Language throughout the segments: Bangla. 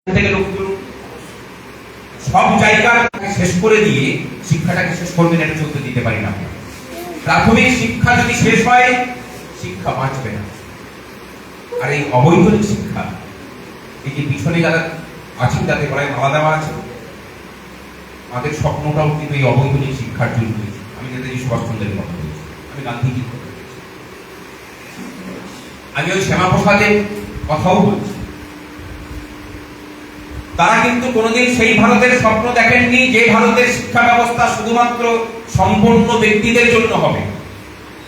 থেকে লোকগুলো সব জায়গাটাকে শেষ করে দিয়ে শিক্ষাটাকে শেষ করবেন, এটা চলতে দিতে পারি না। প্রাথমিক শিক্ষা যদি শেষ হয়, শিক্ষা বাঁচবে না। আর এই অবৈতনিক শিক্ষা, এই যে পিছনে যারা আছেন, যাতে করায় মালা দেওয়া আছে, আমাদের স্বপ্নটাও কিন্তু এই অবৈতনিক শিক্ষার জন্য হয়েছে। আমি নেতাজি সুভাষচন্দ্রের কথা বলছি, আমি গান্ধীজির কথা বলছি, আমি ওই শ্যামাপ্রসাদের কথাও বলছি। তারা কিন্তু কোনোদিন সেই ভারতের স্বপ্ন দেখেননি যে ভারতের শিক্ষা ব্যবস্থা শুধুমাত্র সম্পন্ন ব্যক্তিদের জন্য হবে,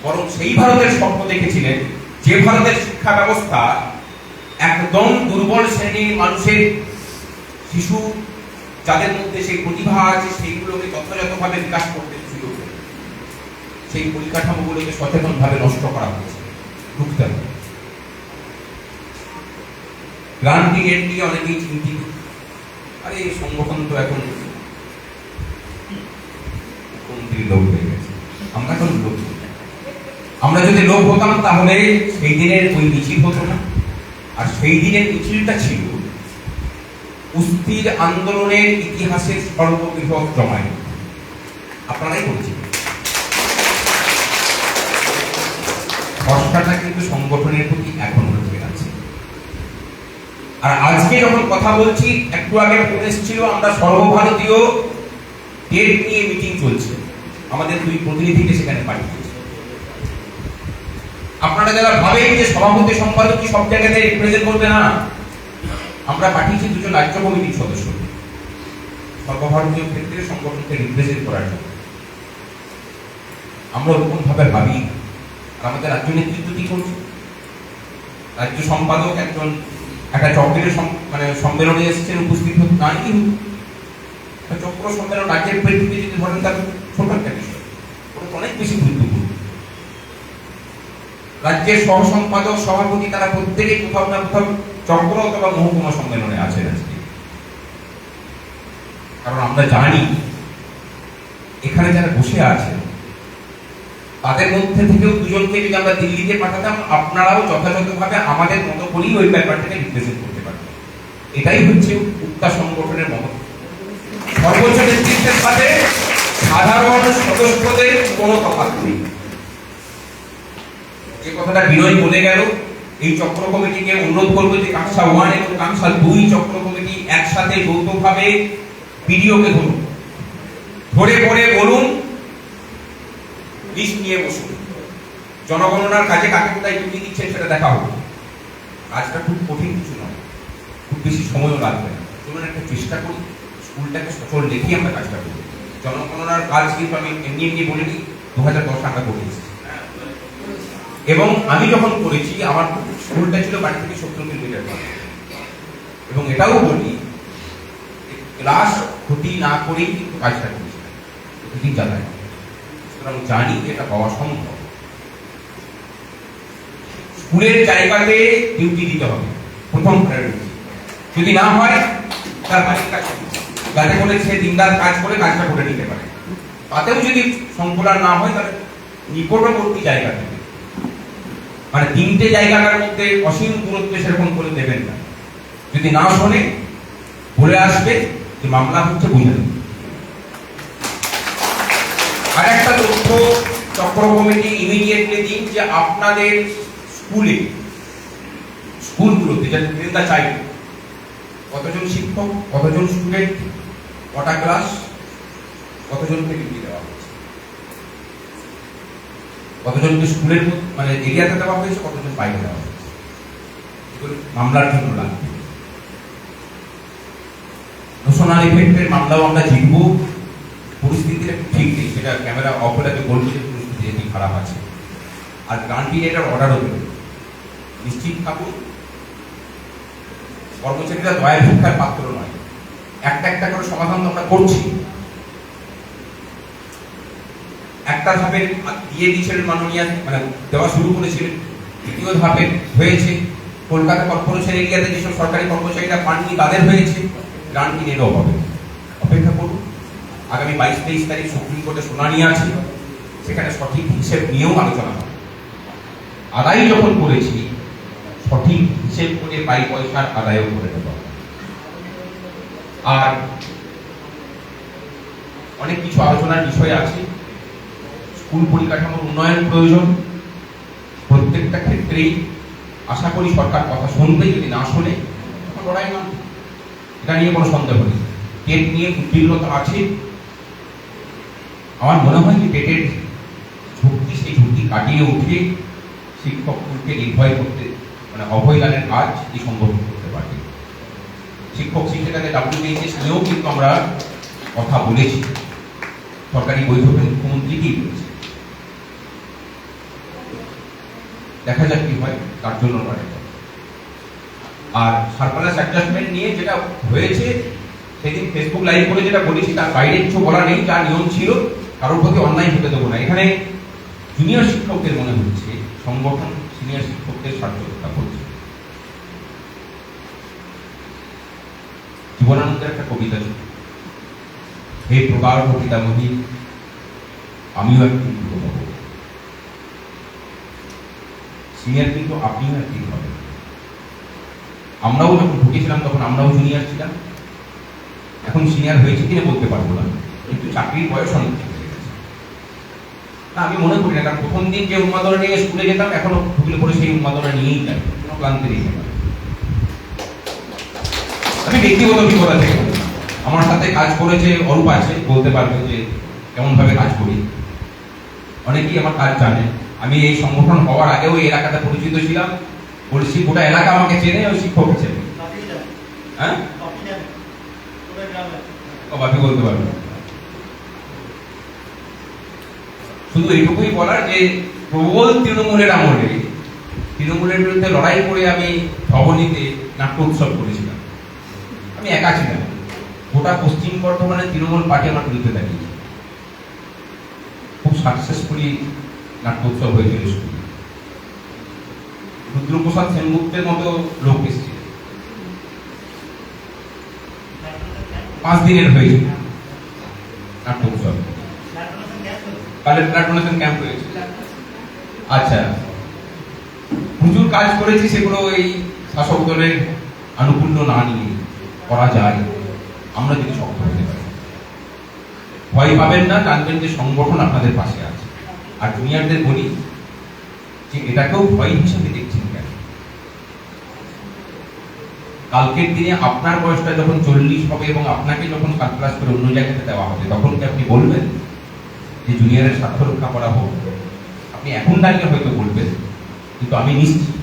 বরং সেই ভারতের স্বপ্ন দেখেছিলেন যে ভারতের শিক্ষা ব্যবস্থা একদম দুর্বল শ্রেণীর মানুষের, শিশু যাদের মধ্যে সেই প্রতিভা আছে সেইগুলোকে যথাযথভাবে বিকাশ করতে শুরু করে সেই পরিকাঠামোগুলোকে সচেতনভাবে নষ্ট করা হয়েছে, ঢুকতে হবে। গ্রান্টি এন্টি অনেকেই চিন্তিত, আরে এই সংগঠন তো এখন লোক হয়ে গেছে। আমরা কোন লোক? আমরা যদি লোক হতাম তাহলে সেই দিনের ওই মিছিল হতো না। আর সেই দিনের মিছিলটা ছিল কুস্তির আন্দোলনের ইতিহাসের সর্ববৃহৎ জমায়েত, আপনারাই করেছিলেন। ভরসাটা কিন্তু সংগঠনের প্রতি এখনো রয়ে আছে। আর আজকে যখন কথা বলছি, একটু আগে ফোন এসেছিল, আমরা সর্বভারতীয় ডেট নিয়ে মিটিং চলছে, আমাদের দুই প্রতিনিধিকে সেখানে পাঠিয়েছি। আপনারা যারা ভাবেন যে সভাপতি সম্পাদক সব জায়গাতে রিপ্রেজেন্ট করবে না, আমরা পাঠিয়েছি দুজন রাজ্য কমিটির সদস্য সর্বভারতীয় ক্ষেত্রে সংগঠনকে রিপ্রেজেন্ট করার জন্য। আমরা ওরকম ভাবে ভাবি। আমাদের রাজ্য নেতৃত্ব কি করছে? রাজ্য সম্পাদক একজন একটা চক্রের সম্মেলনে এসেছেন, উপস্থিত হতে না কি চক্র সম্মেলন রাজ্যের প্রেক্ষিতে যদি ধরেন, তার ছোট একটা বিষয়, ওটা অনেক বেশি গুরুত্বপূর্ণ। রাজ্যের সহ সম্পাদক, সভাপতি, তারা প্রত্যেকেই কোথাও না কোথাও চক্র অথবা মহকুমা সম্মেলনে আছেন আজকে। কারণ আমরা জানি এখানে যারা বসে আছে তাদের মধ্যে থেকেও দুজনকে যদি আমরা দিল্লিতে পাঠাতাম, আপনারাও যথাযথভাবে আমাদের মতো করেই ওই ব্যাপারটাকে রিপ্রেজেন্ট করতে পারবেন। এটাই হচ্ছে উক্তা সংগঠনের মত। সর্বোচ্চ নেতৃত্বের সাথে সাধারণ সদস্যদের কোনো তফাৎ নেই। যে কথাটা বিনয় বলে গেল, এই চক্র কমিটিকে অনুরোধ করবো যে কাংসা 1 এবং কাংসা 2 চক্র কমিটি একসাথে যৌথভাবে ভিডিওকে ধরুন, ধরে পড়ে বলুন, লিস্ট নিয়ে বসুন, জনগণনার কাজে কাকে কোথায় ডিউটি দিচ্ছেন সেটা দেখা হবে। কাজটা খুব কঠিন কিছু নয়, খুব বেশি সময়ও লাগবে না। চলুন একটা চেষ্টা করি, স্কুলটাকে সচল রেখে আমরা কাজটা করি। জনগণনার কাজ কিন্তু আমি এমনি এমনি বলিনি, 2010 আমরা করে এসেছি। এবং আমি যখন করেছি, আমার স্কুলটা ছিল বাড়ি থেকে 70 কিলোমিটার দূরে। এবং এটাও বলি, ক্লাস ক্ষতি না করেই কিন্তু কাজটা করেছি, প্রতিদিন যাতায়াত। সুতরাং জানি এটা হওয়া সম্ভব। স্কুলের জায়গাতে ডিউটি দিতে হবে, প্রথম প্রায়োরিটি। যদি না হয় তার বাড়ির কাজ, যাতে করে সে দিনদার কাজ করে কাজটা করে নিতে পারে। তাতেও যদি সংকুলান না হয়, তাহলে নিকটবর্তী জায়গা থেকে, মানে 3টে জায়গাটার মধ্যে অসীম দূরত্ব সেরকম করে দেবেন না। যদি না শোনে বলে আসবে যে মামলা হচ্ছে, বুঝে দেবে। আর একটা তথ্য চক্র কমিটি ইমিডিয়েটলি দিন যে আপনাদের স্কুলগুলোতে যেটা চাই, কতজন শিক্ষক, কতজন স্টুডেন্ট, কটা ক্লাস, কতজনকে ডিউটি দেওয়া হয়েছে, কতজনকে স্কুলের এরিয়াতে দেওয়া হয়েছে, কতজন বাইরে দেওয়া হয়েছে, মামলার জন্য লাগবে। নোশনাল ইফেক্টের মামলাও আমরা জিতব। পরিস্থিতিটা ঠিক নেই, সেটা ক্যামেরা অফ হলে বলবো যে পরিস্থিতি এটি খারাপ আছে। আর গ্রান্টি এটার অর্ডারও দেবে। নিশ্চিত থাকুন, কর্মচারীরা দয়ার ভিক্ষার পাত্র নয়। একটা করে সমাধান তো আমরা করছি। একটা ধাপে দিয়ে দিয়েছিলেন মাননীয়, দেওয়া শুরু করেছিলেন। দ্বিতীয় ধাপে হয়েছে, কলকাতা কর্পোরেশন এরিয়াতে যেসব সরকারি কর্মচারীরা পাননি তাদের হয়েছে। গ্রান্টি এরও হবে। অপেক্ষা করুন, আগামী 22-23 তারিখ সুপ্রিম কোর্টে শুনানি আছে, সেখানে সঠিক হিসেব নিয়েও আলোচনা হবে। আদায় যখন করেছি, সঠিক হিসেব করে পাই পয়সার আদায়ও করে দেওয়া। আর অনেক কিছু আলোচনার বিষয় আছে। স্কুল পরিকাঠামোর উন্নয়ন প্রয়োজন প্রত্যেকটা ক্ষেত্রেই। আশা করি সরকার কথা শুনবে, যদি না শোনে তখন লড়াই না, এটা নিয়ে কোনো সন্দেহ নেই। টেট নিয়ে উদ্বিগ্নতা আছে। আমার মনে হয় যে টেটের ঝুঁকি, সেই ঝুঁকি কাটিয়ে উঠে শিক্ষককে নির্ভয় করতে, মানে অভয়দানের কাজ এই সংগঠন করতে পারে। শিক্ষক শিক্ষিকাদের WBHS নিয়েও কিন্তু আমরা কথা বলেছি, সরকারি বৈঠকে মুখ্যমন্ত্রীকেই বলেছি। দেখা যাক কি হয়, তার জন্য লড়াই। আর সারপ্লাস অ্যাডজাস্টমেন্ট নিয়ে যেটা হয়েছে, সেদিন ফেসবুক লাইভ করে যেটা বলেছি তার বাইরে কিছু বলা নেই। যা নিয়ম ছিল কারোর প্রতি অন্যায় হতে দেবো না। এখানে জুনিয়র শিক্ষকদের মনে হচ্ছে সংগঠন সিনিয়র শিক্ষকদের স্বার্থ রক্ষা করছে। জীবনানন্দের একটা কবিতা ছিল, হে প্রকার পিতামহী আমিও একদিন হব। সিনিয়র কিন্তু আপনিও একদিন হবেন। আমরাও যখন ঢুকেছিলাম তখন আমরাও জুনিয়র ছিলাম। এখন সিনিয়র হয়েছে কিনা বলতে পারবো না, কিন্তু চাকরির বয়স অনেক হয়ে গেছে। না, আমি মনে করি না, কারণ প্রথম দিন যে উন্মাদনা নিয়ে স্কুলে যেতাম এখনো ঢুকলে পরে সেই উন্মাদনা নিয়েই যাই, কোনো ক্লান্তি নেই। আমি ব্যক্তিগত অভিজ্ঞতা থেকে, আমার সাথে কাজ করেছে অরূপ আছে, বলতে পারবে যে কেমন ভাবে কাজ করি। অনেকেই আমার কাজ জানে। আমি এই সংগঠন হওয়ার আগেও এই এলাকাতে পরিচিত ছিলাম। বলছি গোটা এলাকা আমাকে চেনে, ওই শিক্ষক চেনে। হ্যাঁ, বাপি বলতে পারবে। শুধু এইটুকুই বলার যে প্রবল তৃণমূলের আমলে, তৃণমূলের বিরুদ্ধে লড়াই করে আমি ভবনীতে নাট্য উৎসব করেছিলাম। আমি একা ছিলাম, গোটা পশ্চিম বর্ধমানে তৃণমূল পার্টি আমার বিরুদ্ধে দাঁড়িয়েছে। খুব সাকসেসফুলি নাট্য উৎসব হয়েছিল স্কুলে। রুদ্রপ্রসাদ সেনগুপ্তের মতো লোক এসেছিল। 5 দিনের হয়েছিল নাট্য উৎসব। কালের ব্লাড ডোনেশন ক্যাম্প হয়েছে। আচ্ছা, প্রচুর কাজ করেছি, সেগুলো এই শাসক দলের আনুকূল্য না নিয়ে করা যায় আমরা যদি শক্ত হতে পারি। ভয় পাবেন না, জানবেন যে সংগঠন আপনাদের পাশে আছে। আর জুনিয়রদের বলি যে এটাকেও ভয় হিসেবে দেখছেন কেন? কালকের দিনে আপনার বয়সটা যখন 40 হবে এবং আপনাকে যখন সারপ্লাস করে অন্য জায়গাতে দেওয়া হবে, তখন কি আপনি বলবেন যে জুনিয়রের স্বার্থ রক্ষা করা হোক? আপনি এখন দাঁড়িয়ে হয়তো বলবেন, কিন্তু আমি নিশ্চিত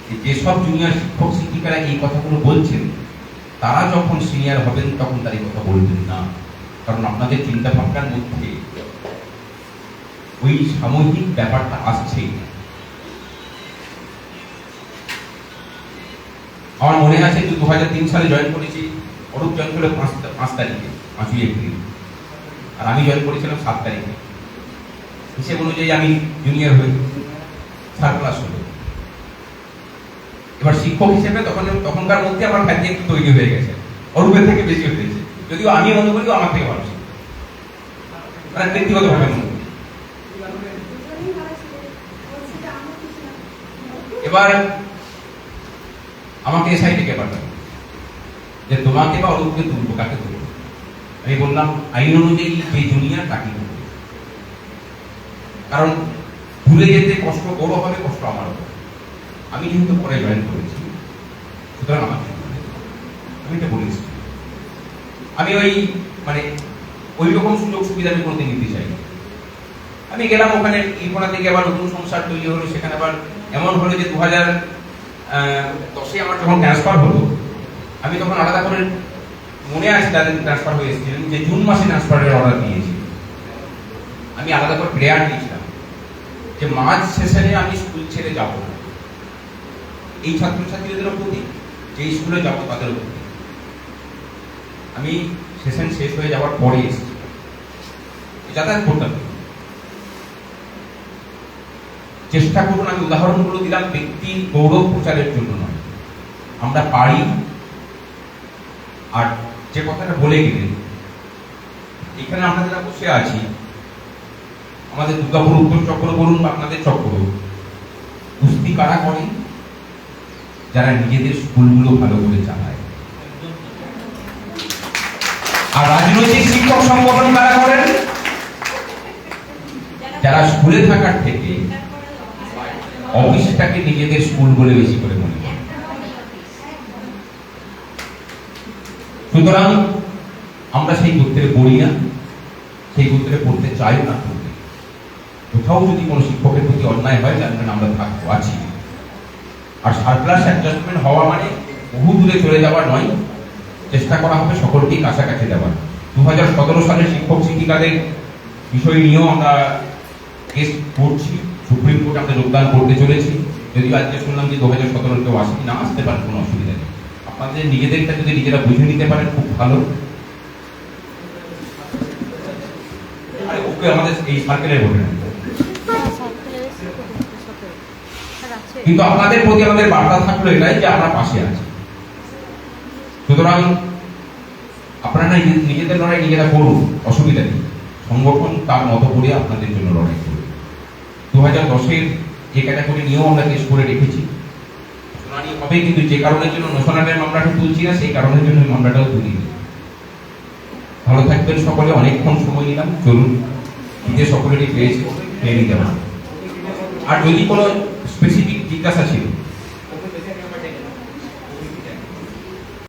যে যেসব জুনিয়র শিক্ষক শিক্ষিকারা এই কথাগুলো বলছেন, তারা যখন সিনিয়র হবেন তখন তার এই কথা বলবেন না। কারণ আপনাদের চিন্তা ভাবনার মধ্যে ওই সাময়িক ব্যাপারটা আসছেই। আমার মনে আছে যে 2003 সালে জয়েন করেছি। অরূপ জয়েন করে 5 তারিখে, 5ই এপ্রিল, আর আমি জয়েন করেছিলাম 7 তারিখে। হিসেব অনুযায়ী আমি জুনিয়র হই, সারপ্লাস হলো। এবার শিক্ষক হিসেবে তখনকার মধ্যে আমার খ্যাতি একটু তৈরি হয়ে গেছে, অরূপের থেকে বেশি হয়েছে। যদিও আমি মনে করি আমার থেকে ভালো, মানে ব্যক্তিগত ভাবে মনে করি। এবার আমাকে এসআই থেকে পাঠালো যে তোমাকে বা অরূপকে তুলবো, কাকে তুলবো? আমি বললাম আইন অনুযায়ী যে জুনিয়র তাকে তুলবো। কারণ ভুলে যেতে কষ্ট বড় হবে, কষ্ট আমার হবে। আমি যেহেতু পরে জয়েন করেছি, সুতরাং আমাকে আমি এটা বলেছি। আমি ওই রকম সুযোগ সুবিধা আমি কোনোদিন নিতে চাই। আমি গেলাম ওখানে, ইরপোনা থেকে আবার নতুন সংসার তৈরি হলো। সেখানে আবার এমন হলো যে 2010-এ আমার যখন ট্রান্সফার হলো, আমি তখন আলাদা করে, মনে আছে তাদের ট্রান্সফার হয়ে এসেছিলেন, যে জুন মাসে ট্রান্সফারের অর্ডার দিয়েছি। আমি আলাদা করে প্রেয়ার দিয়েছিলাম যে মার্চ সেশনে আমি স্কুল ছেড়ে যাব না। এই ছাত্রছাত্রীদের প্রতি, যে স্কুলে যাব তাদের প্রতি। আমি সেশন শেষ হয়ে যাওয়ার পরে এসেছি, যাতায়াত করতাম। চেষ্টা করুন, আমি উদাহরণগুলো দিলাম ব্যক্তি গৌরব প্রচারের জন্য নয়। আমরা পারি। আর যে কথাটা বলে গেলেন, এখানে আমরা যারা বসে আছি, আমাদের দুর্গাপুর উত্তর চক্র বলুন বা আপনাদের চক্র, কুস্তি কারা করেন? যারা নিজেদের স্কুলগুলো ভালো করে চালায়। আর রাজনৈতিক শিক্ষক সংগঠন কারা করেন? যারা স্কুলে থাকার থেকে অফিসটাকে নিজেদের স্কুল বলে বেশি করে মনে করেন। সুতরাং আমরা সেই গোত্রে পড়ি না, সেই গোত্রে পড়তে চাই না। কোথাও যদি কোনো শিক্ষকের প্রতি অন্যায় হয় জানবেন আমরা থাকবো, আছি। আর সারপ্লাস অ্যাডজাস্টমেন্ট হওয়া মানে বহু দূরে চলে যাওয়া নয়, চেষ্টা করা হবে সকলকেই কাছাকাছি দেওয়ার। 2017 সালে শিক্ষক শিক্ষিকাদের বিষয় নিয়েও আমরা কেস করছি, সুপ্রিম কোর্টে আমরা যোগদান করতে চলেছি। যদিও আজকে শুনলাম যে 2017 কেউ আসেনি, না আসতে পারে, কোনো অসুবিধা নেই। আপনাদের নিজেদেরটা যদি নিজেরা বুঝে নিতে পারেন খুব ভালো। ওকে আমাদের এই সার্কেলের ভোটে না, কিন্তু আপনাদের প্রতি আমাদের বার্তা থাকলো এটাই যে আমরা পাশে আছি। সুতরাং আপনারা নিজেদের লড়াই নিজেরা করুন, অসুবিধা নেই। সংগঠন তার মতো করে আপনাদের জন্য লড়াই করবে। 2010-এর যে ক্যাটাগরি নিয়েও আমরা কেস করে রেখেছি, শুনানি হবে, কিন্তু যে কারণের জন্য নোশনালের মামলাটা তুলছি না সেই কারণের জন্য মামলাটাও তুলি। ভালো থাকবেন সকলে, অনেকক্ষণ সময় নিলাম, চলুন নিজে সকলেরই পেয়ে নিতে পারেন। আর যদি কোনো স্পেসিফিক জিজ্ঞাসা ছিল